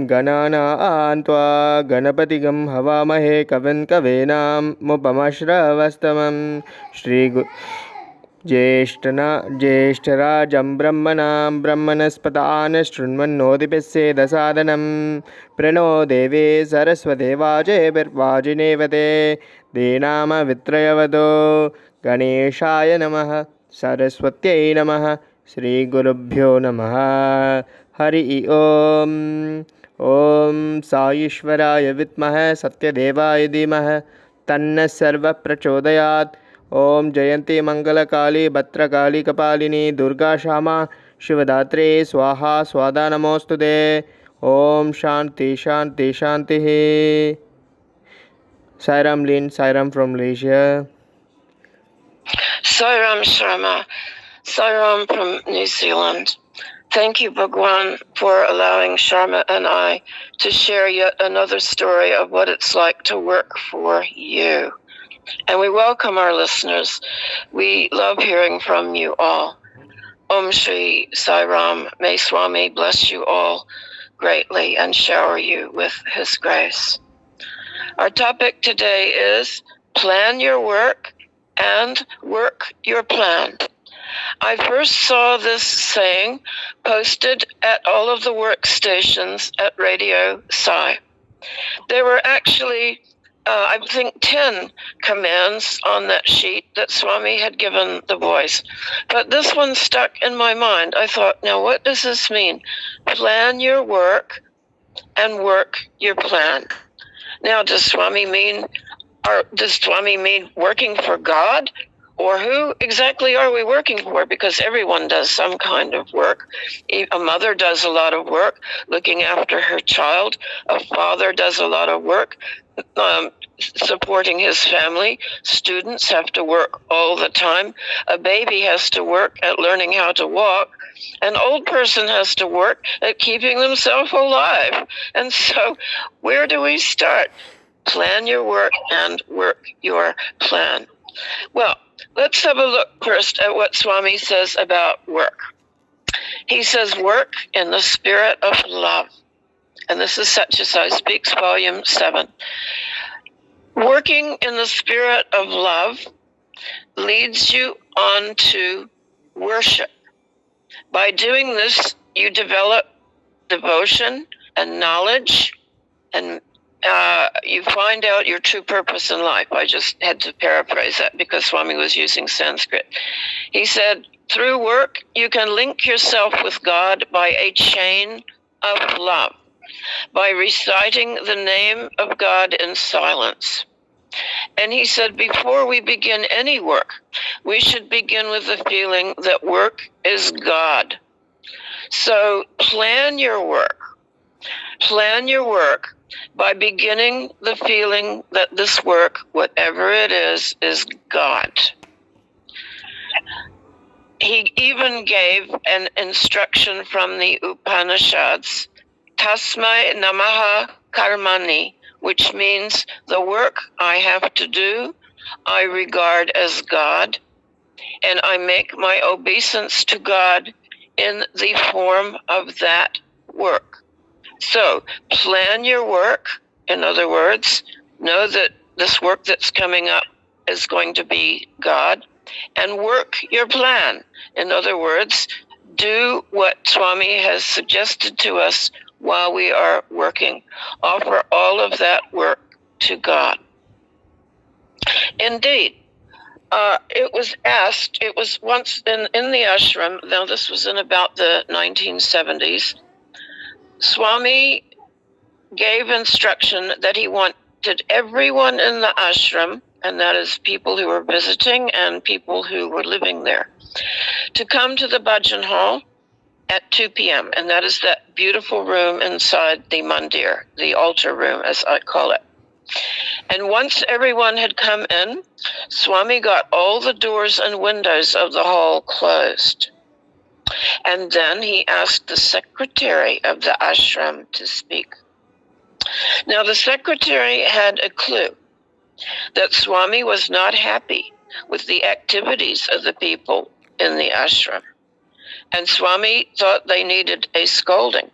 गणानां त्वा गणपतिगं हवामहे कविं कवीनां मुपमश्रवस्तमं ज्येष्ठराजं ब्रह्मणस्पतान् शृण्वन्नोतिभिस्सेदसादनं प्रणो देवी सरस्वती वाजेभिर्वाजिनेवते दीनामवित्रयवतो गणेशाय नमः सरस्वत्यै नमः श्रीगुरुभ्यो नमः हरि ओम। ओम साईश्वराय विद्महे सत्यदेवाय धीमहि तन्नः सर्वः प्रचोदयात्। ओम जयंती मंगलकाली भद्रकाली कपालिनी दुर्गा क्षमा शिवदात्री स्वाहा स्वादा नमोस्तुते। ओम शांति शांति शांति। Sairam Lin, Sairam from Malaysia. Sairam Sharma, Sairam from New Zealand. Thank you, Bhagwan, for allowing Sharma and I to share yet another story of what it's like to work for you. And we welcome our listeners. We love hearing from you all. Om Shri Sai Ram, may Swami bless you all greatly and shower you with his grace. Our topic today is plan your work and work your plan. I first saw this saying posted at all of the workstations at Radio Sai. There were actually, I think, 10 commands on that sheet that Swami had given the boys. But this one stuck in my mind. I thought, now what does this mean? Plan your work and work your plan. Now, does Swami mean working for God? Or who exactly are we working for? Because everyone does some kind of work. A mother does a lot of work looking after her child. A father does a lot of work supporting his family. Students have to work all the time. A baby has to work at learning how to walk. An old person has to work at keeping themselves alive. And so where do we start? Plan your work and work your plan. Well, let's have a look first at what Swami says about work. He says, work in the spirit of love. And this is Sathya Sai Speaks, Volume 7. Working in the spirit of love leads you on to worship. By doing this, you develop devotion and knowledge, and you find out your true purpose in life. I just had to paraphrase that because Swami was using Sanskrit. He said, through work, you can link yourself with God by a chain of love, by reciting the name of God in silence. And he said, before we begin any work, we should begin with the feeling that work is God. So plan your work. Plan your work by beginning the feeling that this work, whatever it is God. He even gave an instruction from the Upanishads, Tasmai Namaha Karmani, which means the work I have to do, I regard as God, and I make my obeisance to God in the form of that work. So plan your work. In other words, know that this work that's coming up is going to be God, and work your plan. In other words, do what Swami has suggested to us while we are working. Offer all of that work to God. Indeed, it was asked, it was once in the ashram, now this was in about the 1970s, Swami gave instruction that he wanted everyone in the ashram, and that is people who were visiting and people who were living there, to come to the bhajan hall at 2 p.m., and that is that beautiful room inside the mandir, the altar room, as I call it. And once everyone had come in, Swami got all the doors and windows of the hall closed. And then he asked the secretary of the ashram to speak. Now, the secretary had a clue that Swami was not happy with the activities of the people in the ashram. And Swami thought they needed a scolding.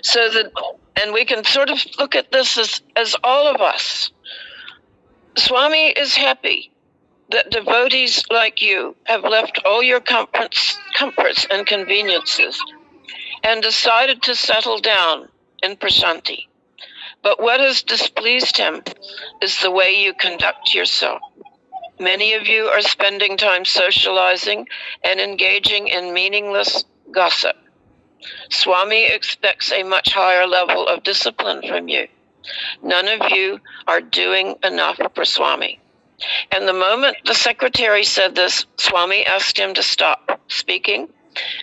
So that, and we can sort of look at this as all of us. Swami is happy that devotees like you have left all your comforts and conveniences and decided to settle down in Prashanti. But what has displeased him is the way you conduct yourself. Many of you are spending time socializing and engaging in meaningless gossip. Swami expects a much higher level of discipline from you. None of you are doing enough for Swami. And the moment the secretary said this, Swami asked him to stop speaking,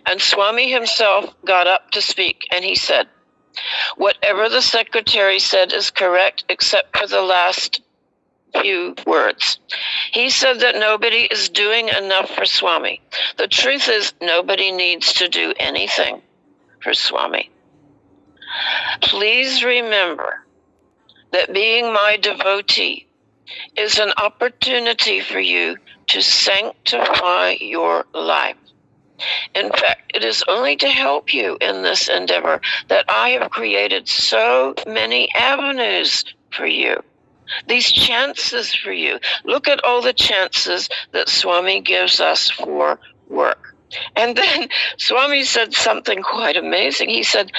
and Swami himself got up to speak, and he said, "Whatever the secretary said is correct except for the last few words. He said that nobody is doing enough for Swami. The truth is, nobody needs to do anything for Swami. Please remember that being my devotee is an opportunity for you to sanctify your life. In fact, it is only to help you in this endeavor that I have created so many avenues for you. These chances for you. Look at all the chances that Swami gives us for work." And then Swami said something quite amazing. He said,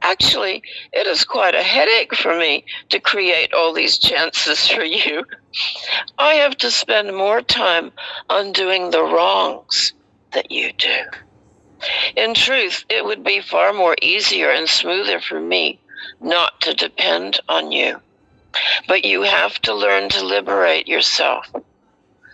"Actually, it is quite a headache for me to create all these chances for you. I have to spend more time on doing the wrongs that you do. In truth, it would be far more easier and smoother for me not to depend on you. But you have to learn to liberate yourself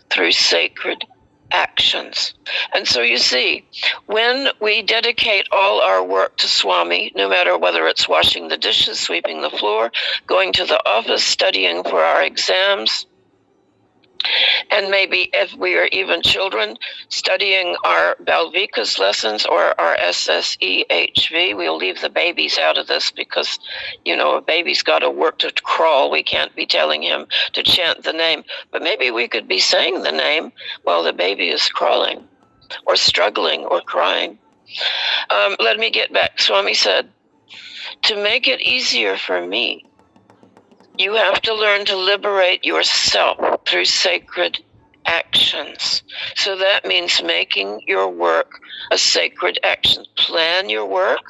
through sacred actions." And so you see, when we dedicate all our work to Swami, no matter whether it's washing the dishes, sweeping the floor, going to the office, studying for our exams, and maybe if we are even children, studying our Balvikas lessons or our SSEHV. We'll leave the babies out of this because, a baby's got to work to crawl. We can't be telling him to chant the name. But maybe we could be saying the name while the baby is crawling or struggling or crying. Let me get back. Swami said, "To make it easier for me, you have to learn to liberate yourself through sacred actions." So that means making your work a sacred action. Plan your work.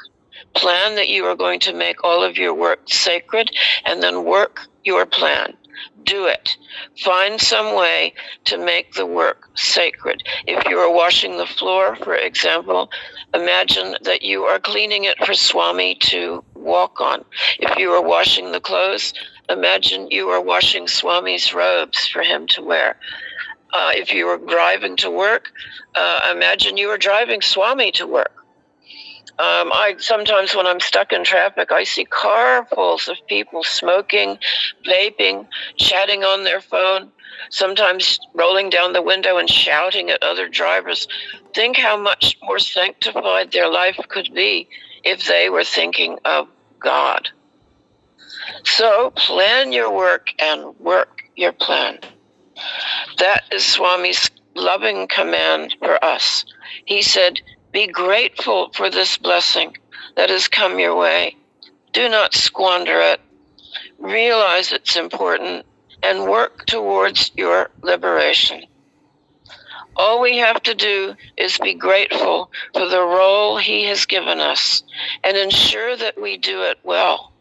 Plan that you are going to make all of your work sacred, and then work your plan. Do it. Find some way to make the work sacred. If you are washing the floor, for example, imagine that you are cleaning it for Swami to walk on. If you are washing the clothes, imagine you are washing Swami's robes for him to wear. If you are driving to work, imagine you are driving Swami to work. I sometimes, when I'm stuck in traffic, I see carfuls of people smoking, vaping, chatting on their phone, sometimes rolling down the window and shouting at other drivers. Think how much more sanctified their life could be if they were thinking of God. So plan your work and work your plan. That is Swami's loving command for us. He said, "Be grateful for this blessing that has come your way. Do not squander it. Realize it's important and work towards your liberation." All we have to do is be grateful for the role he has given us and ensure that we do it well,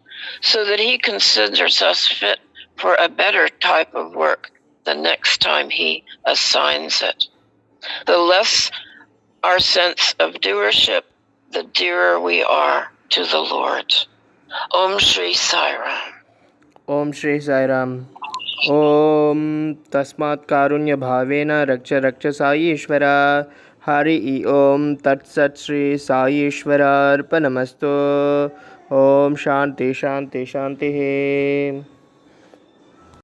so that he considers us fit for a better type of work the next time he assigns it. The less our sense of doership, the dearer we are to the Lord. Om Shri Sai Ram. Om Shri Sai Ram. Om Tasmat Karunya Bhavena Raksha Raksha Sai Ishvara. Hari Om Tat Sat Shri Sai Ishvara Arpanamastu. Om Shanti Shanti Shanti.